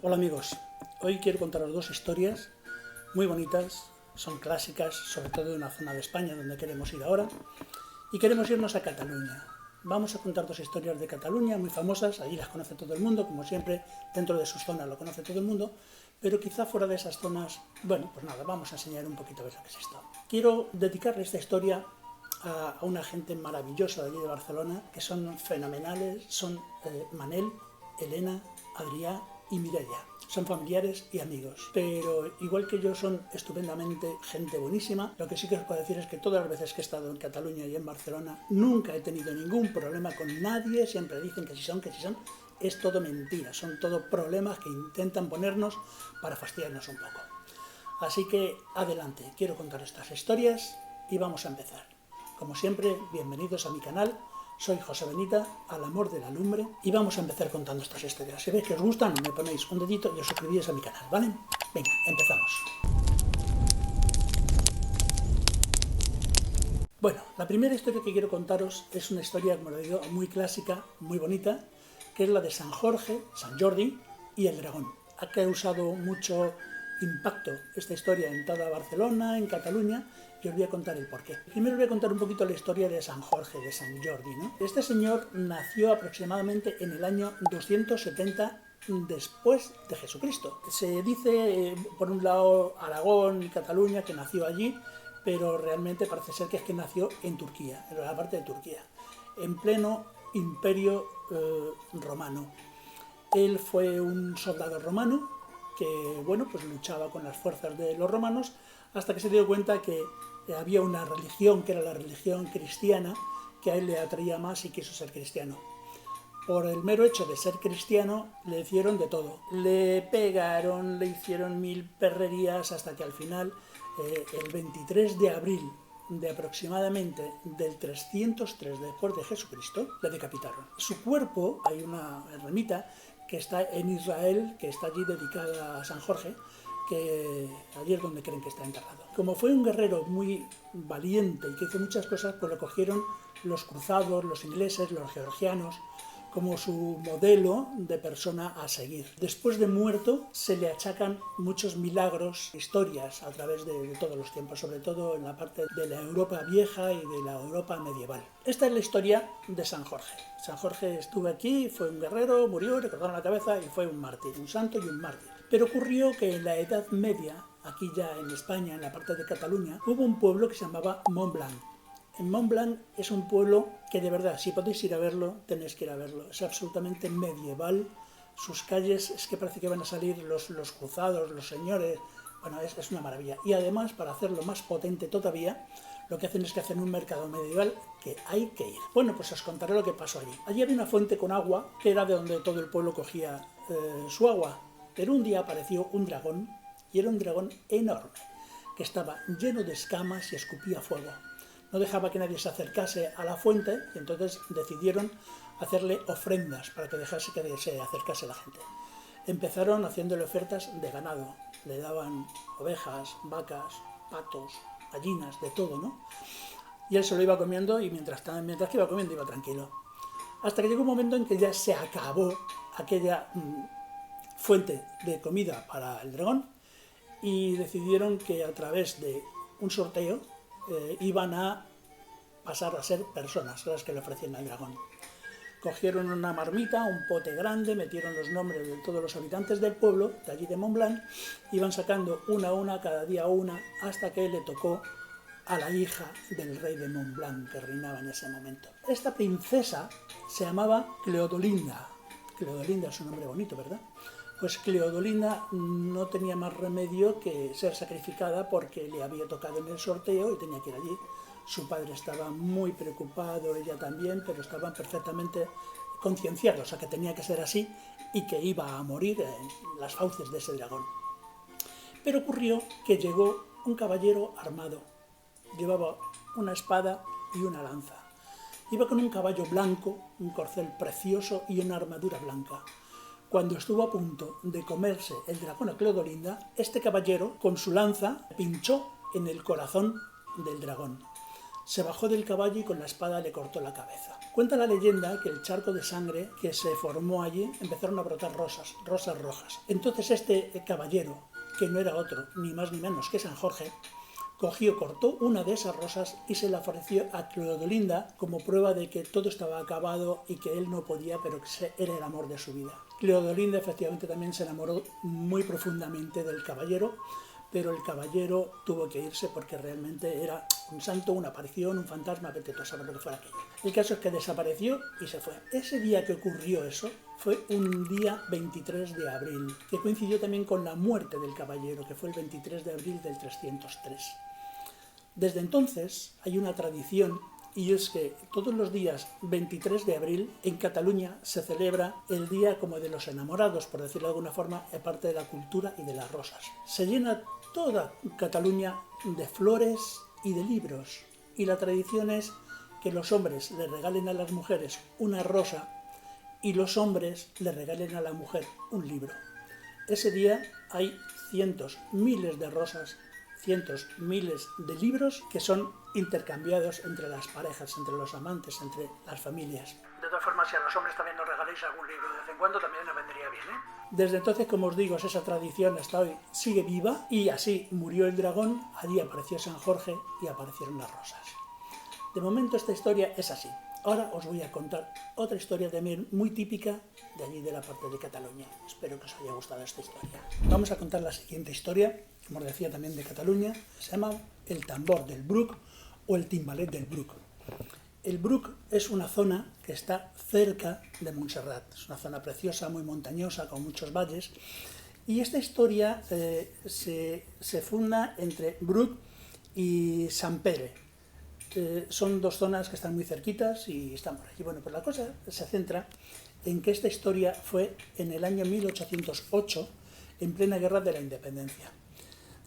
Hola amigos, hoy quiero contaros dos historias muy bonitas, son clásicas, sobre todo de una zona de España donde queremos ir ahora, y queremos irnos a Cataluña. Vamos a contar dos historias de Cataluña muy famosas, allí las conoce todo el mundo, como siempre, dentro de sus zonas lo conoce todo el mundo, pero quizá fuera de esas zonas, bueno, pues nada, vamos a enseñar un poquito a ver lo que es esto. Quiero dedicarle esta historia a una gente maravillosa de allí de Barcelona, que son fenomenales, son Manel, Elena, Adrià y Mireia. Son familiares y amigos, pero igual que yo son estupendamente gente buenísima. Lo que sí que os puedo decir es que todas las veces que he estado en Cataluña y en Barcelona nunca he tenido ningún problema con nadie, siempre dicen que si son, es todo mentira, son todo problemas que intentan ponernos para fastidiarnos un poco. Así que adelante, quiero contar estas historias y vamos a empezar. Como siempre, bienvenidos a mi canal. Soy José Benita, al amor de la lumbre, y vamos a empezar contando estas historias. Si veis que os gustan, me ponéis un dedito y os suscribís a mi canal, ¿vale? Venga, empezamos. Bueno, la primera historia que quiero contaros es una historia, como lo digo, muy clásica, muy bonita, que es la de San Jorge, San Jordi y el dragón. Ha causado mucho impacto esta historia en toda Barcelona, en Cataluña, y os voy a contar el porqué. Primero os voy a contar un poquito la historia de San Jorge, de San Jordi, ¿no? Este señor nació aproximadamente en el año 270 después de Jesucristo. Se dice, por un lado, Aragón y Cataluña, que nació allí, pero realmente parece ser que es que nació en Turquía, en la parte de Turquía, en pleno imperio romano. Él fue un soldado romano que, bueno, pues luchaba con las fuerzas de los romanos hasta que se dio cuenta que había una religión, que era la religión cristiana, que a él le atraía más y quiso ser cristiano. Por el mero hecho de ser cristiano, le hicieron de todo. Le pegaron, le hicieron mil perrerías, hasta que al final, el 23 de abril de aproximadamente del 303 después de Jesucristo, le decapitaron. Su cuerpo, hay una ermita que está en Israel, que está allí dedicada a San Jorge, que allí es donde creen que está enterrado. Como fue un guerrero muy valiente y que hizo muchas cosas, pues lo cogieron los cruzados, los ingleses, los georgianos, como su modelo de persona a seguir. Después de muerto se le achacan muchos milagros, historias a través de todos los tiempos, sobre todo en la parte de la Europa vieja y de la Europa medieval. Esta es la historia de San Jorge. San Jorge estuvo aquí, fue un guerrero, murió, le cortaron la cabeza y fue un mártir, un santo y un mártir. Pero ocurrió que en la Edad Media, aquí ya en España, en la parte de Cataluña, hubo un pueblo que se llamaba Montblanc. En Montblanc es un pueblo que de verdad, si podéis ir a verlo, tenéis que ir a verlo. Es absolutamente medieval. Sus calles es que parece que van a salir los cruzados, los señores. Bueno, es una maravilla. Y además, para hacerlo más potente todavía, lo que hacen es que hacen un mercado medieval que hay que ir. Bueno, pues os contaré lo que pasó allí. Allí había una fuente con agua, que era de donde todo el pueblo cogía su agua. Pero un día apareció un dragón, y era un dragón enorme, que estaba lleno de escamas y escupía fuego. No dejaba que nadie se acercase a la fuente y entonces decidieron hacerle ofrendas para que dejase que se acercase la gente. Empezaron haciéndole ofertas de ganado. Le daban ovejas, vacas, patos, gallinas, de todo, ¿no? Y él se lo iba comiendo y mientras que iba comiendo iba tranquilo. Hasta que llegó un momento en que ya se acabó aquella fuente de comida para el dragón y decidieron que a través de un sorteo iban a pasar a ser personas las que le ofrecían al dragón. Cogieron una marmita, un pote grande, metieron los nombres de todos los habitantes del pueblo, de allí de Montblanc, iban sacando una a una, cada día una, hasta que le tocó a la hija del rey de Montblanc, que reinaba en ese momento. Esta princesa se llamaba Cleodolinda. Cleodolinda es un nombre bonito, ¿verdad? Pues Cleodolinda no tenía más remedio que ser sacrificada porque le había tocado en el sorteo y tenía que ir allí. Su padre estaba muy preocupado, ella también, pero estaban perfectamente concienciados a que tenía que ser así y que iba a morir en las fauces de ese dragón. Pero ocurrió que llegó un caballero armado. Llevaba una espada y una lanza. Iba con un caballo blanco, un corcel precioso y una armadura blanca. Cuando estuvo a punto de comerse el dragón a Cleodolinda, este caballero, con su lanza, pinchó en el corazón del dragón. se bajó del caballo y con la espada le cortó la cabeza. Cuenta la leyenda que el charco de sangre que se formó allí empezaron a brotar rosas rojas. Entonces este caballero, que no era otro, ni más ni menos que San Jorge, cortó una de esas rosas y se la ofreció a Cleodolinda como prueba de que todo estaba acabado y que él no podía, pero que era el amor de su vida. Cleodolinda efectivamente también se enamoró muy profundamente del caballero, pero el caballero tuvo que irse porque realmente era un santo, una aparición, un fantasma, vete tú a saber lo que fuera aquello. El caso es que desapareció y se fue. Ese día que ocurrió eso fue un día 23 de abril, que coincidió también con la muerte del caballero, que fue el 23 de abril del 303. Desde entonces hay una tradición, y es que todos los días 23 de abril en Cataluña se celebra el día como de los enamorados, por decirlo de alguna forma, aparte de la cultura y de las rosas. Se llena toda Cataluña de flores y de libros, y la tradición es que los hombres le regalen a las mujeres una rosa y los hombres le regalen a la mujer un libro. Ese día hay cientos, miles de rosas, cientos, miles de libros que son intercambiados entre las parejas, entre los amantes, entre las familias. De todas formas, si a los hombres también nos regaléis algún libro de vez en cuando, también nos vendría bien, ¿eh? Desde entonces, como os digo, esa tradición hasta hoy sigue viva, y así murió el dragón, allí apareció San Jorge y aparecieron las rosas. De momento esta historia es así. Ahora os voy a contar otra historia también muy típica de allí, de la parte de Cataluña. Espero que os haya gustado esta historia. Vamos a contar la siguiente historia, como os decía, también de Cataluña. Se llama el tambor del Bruc o el timbalet del Bruc. El Bruc es una zona que está cerca de Montserrat. Es una zona preciosa, muy montañosa, con muchos valles. Y esta historia se funda entre Bruc y Sant Pere. Son dos zonas que están muy cerquitas y están por allí. Bueno, pues la cosa se centra en que esta historia fue en el año 1808, en plena guerra de la independencia.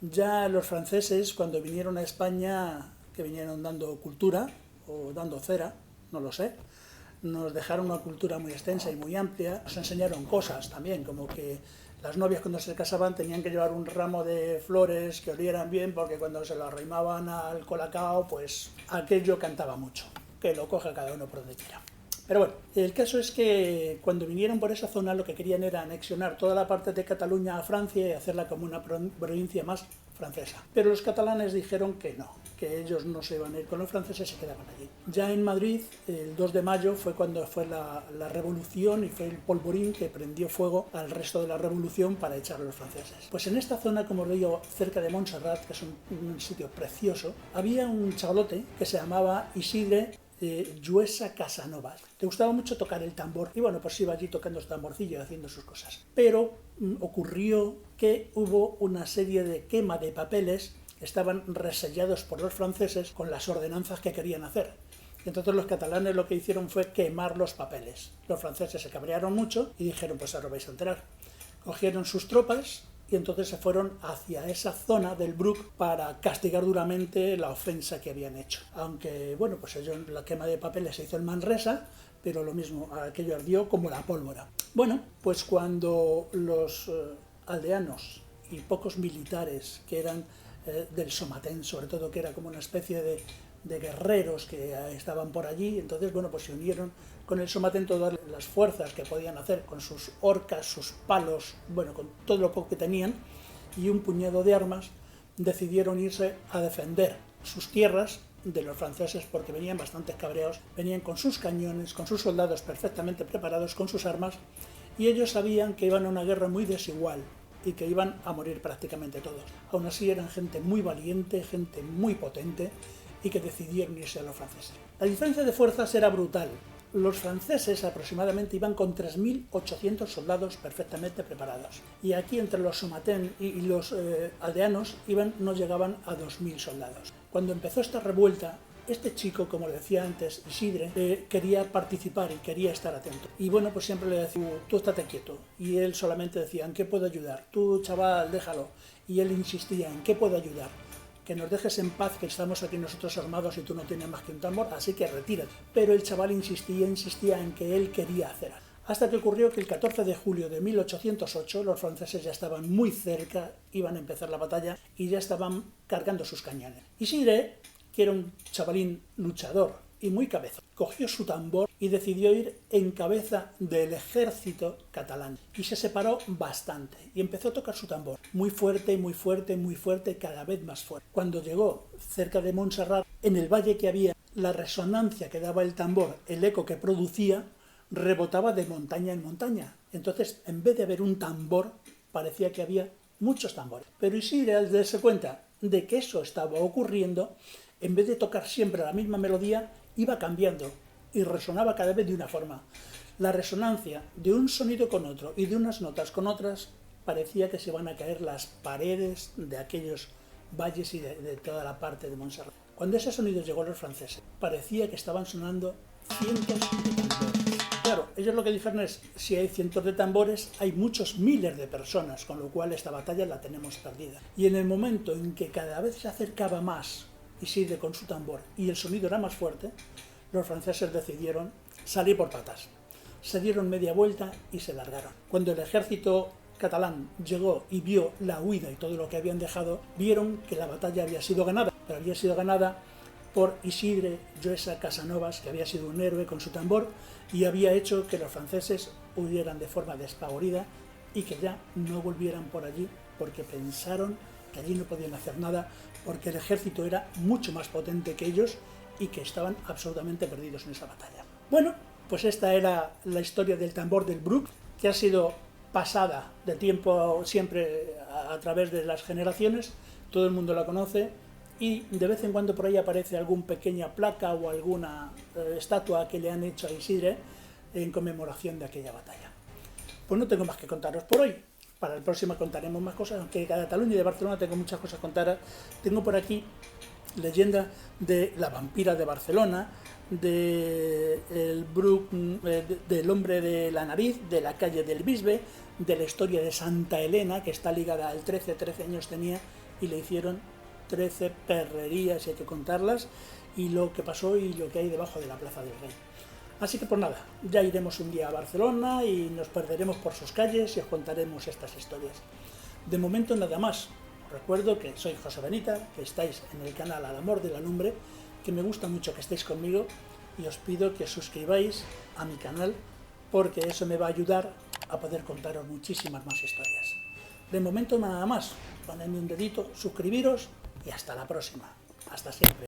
Ya los franceses, cuando vinieron a España, que vinieron dando cultura o dando cera, no lo sé, nos dejaron una cultura muy extensa y muy amplia. Nos enseñaron cosas también, como que las novias cuando se casaban tenían que llevar un ramo de flores que olieran bien, porque cuando se lo arrimaban al colacao, pues aquello cantaba mucho. Que lo coja cada uno por donde quiera. Pero bueno, el caso es que cuando vinieron por esa zona lo que querían era anexionar toda la parte de Cataluña a Francia y hacerla como una provincia más francesa. Pero los catalanes dijeron que no, que ellos no se iban a ir con los franceses, se quedaban allí. Ya en Madrid, el 2 de mayo fue cuando fue la revolución y fue el polvorín que prendió fuego al resto de la revolución para echar a los franceses. Pues en esta zona, como os digo, cerca de Montserrat, que es un sitio precioso, había un chavalote que se llamaba Isidre Lluesa Casanovas. Le gustaba mucho tocar el tambor y bueno, pues iba allí tocando su tamborcillo y haciendo sus cosas. Pero ocurrió que hubo una serie de quema de papeles que estaban resellados por los franceses con las ordenanzas que querían hacer. Entonces los catalanes lo que hicieron fue quemar los papeles. Los franceses se cabrearon mucho y dijeron, pues ahora vais a enterar. Cogieron sus tropas y entonces se fueron hacia esa zona del Bruc para castigar duramente la ofensa que habían hecho. Aunque, bueno, pues ellos, la quema de papeles se hizo en Manresa, pero lo mismo, aquello ardió como la pólvora. Bueno, pues cuando los aldeanos y pocos militares que eran del Somatén, sobre todo, que era como una especie de guerreros que estaban por allí, entonces, bueno, pues se unieron con el Somatén todas las fuerzas que podían hacer, con sus horcas, sus palos, bueno, con todo lo poco que tenían, y un puñado de armas, decidieron irse a defender sus tierras de los franceses, porque venían bastante cabreados, venían con sus cañones, con sus soldados perfectamente preparados, con sus armas, y ellos sabían que iban a una guerra muy desigual, y que iban a morir prácticamente todos. Aún así eran gente muy valiente, gente muy potente, y que decidieron irse a los franceses. La diferencia de fuerzas era brutal. Los franceses aproximadamente iban con 3.800 soldados perfectamente preparados. Y aquí entre los Somatén y los aldeanos no llegaban a 2.000 soldados. Cuando empezó esta revuelta, este chico, como le decía antes, Isidre, quería participar y quería estar atento. Y bueno, pues siempre le decía, tú estate quieto. Y él solamente decía, ¿en qué puedo ayudar? Tú, chaval, déjalo. Y él insistía, ¿en qué puedo ayudar? Que nos dejes en paz, que estamos aquí nosotros armados y tú no tienes más que un tambor, así que retírate. Pero el chaval insistía en que él quería hacer algo. Hasta que ocurrió que el 14 de julio de 1808 los franceses ya estaban muy cerca, iban a empezar la batalla y ya estaban cargando sus cañones. Isidre, que era un chavalín luchador y muy cabezón, cogió su tambor y decidió ir en cabeza del ejército catalán. Y se separó bastante y empezó a tocar su tambor. Muy fuerte, muy fuerte, muy fuerte, cada vez más fuerte. Cuando llegó cerca de Montserrat, en el valle que había, la resonancia que daba el tambor, el eco que producía, rebotaba de montaña en montaña. Entonces, en vez de haber un tambor, parecía que había muchos tambores. Pero Isidre, al darse cuenta de que eso estaba ocurriendo, en vez de tocar siempre la misma melodía, iba cambiando y resonaba cada vez de una forma. La resonancia de un sonido con otro y de unas notas con otras parecía que se iban a caer las paredes de aquellos valles y de toda la parte de Montserrat. Cuando ese sonido llegó a los franceses, parecía que estaban sonando cientos de tambores. Claro, ellos lo que dicen es, si hay cientos de tambores, hay muchos miles de personas, con lo cual esta batalla la tenemos perdida. Y en el momento en que cada vez se acercaba más Isidre con su tambor y el sonido era más fuerte, los franceses decidieron salir por patas. Se dieron media vuelta y se largaron. Cuando el ejército catalán llegó y vio la huida y todo lo que habían dejado, vieron que la batalla había sido ganada, pero había sido ganada por Isidre Joaisa Casanovas, que había sido un héroe con su tambor y había hecho que los franceses huyeran de forma despavorida y que ya no volvieran por allí porque pensaron que allí no podían hacer nada porque el ejército era mucho más potente que ellos y que estaban absolutamente perdidos en esa batalla. Bueno, pues esta era la historia del tambor del Bruc, que ha sido pasada de tiempo siempre a través de las generaciones, todo el mundo la conoce y de vez en cuando por ahí aparece alguna pequeña placa o alguna estatua que le han hecho a Isidre en conmemoración de aquella batalla. Pues no tengo más que contaros por hoy. Para el próximo contaremos más cosas, aunque de Cataluña y de Barcelona tengo muchas cosas contadas. Tengo por aquí leyenda de la vampira de Barcelona, del hombre de la nariz, de la calle del Bisbe, de la historia de Santa Elena, que está ligada al 13 años tenía y le hicieron 13 perrerías, y hay que contarlas, y lo que pasó y lo que hay debajo de la Plaza del Rey. Así que pues nada, ya iremos un día a Barcelona y nos perderemos por sus calles y os contaremos estas historias. De momento nada más. Os recuerdo que soy José Benita, que estáis en el canal Al Amor de la Lumbre, que me gusta mucho que estéis conmigo y os pido que os suscribáis a mi canal porque eso me va a ayudar a poder contaros muchísimas más historias. De momento nada más. Ponedme un dedito, suscribiros y hasta la próxima. Hasta siempre.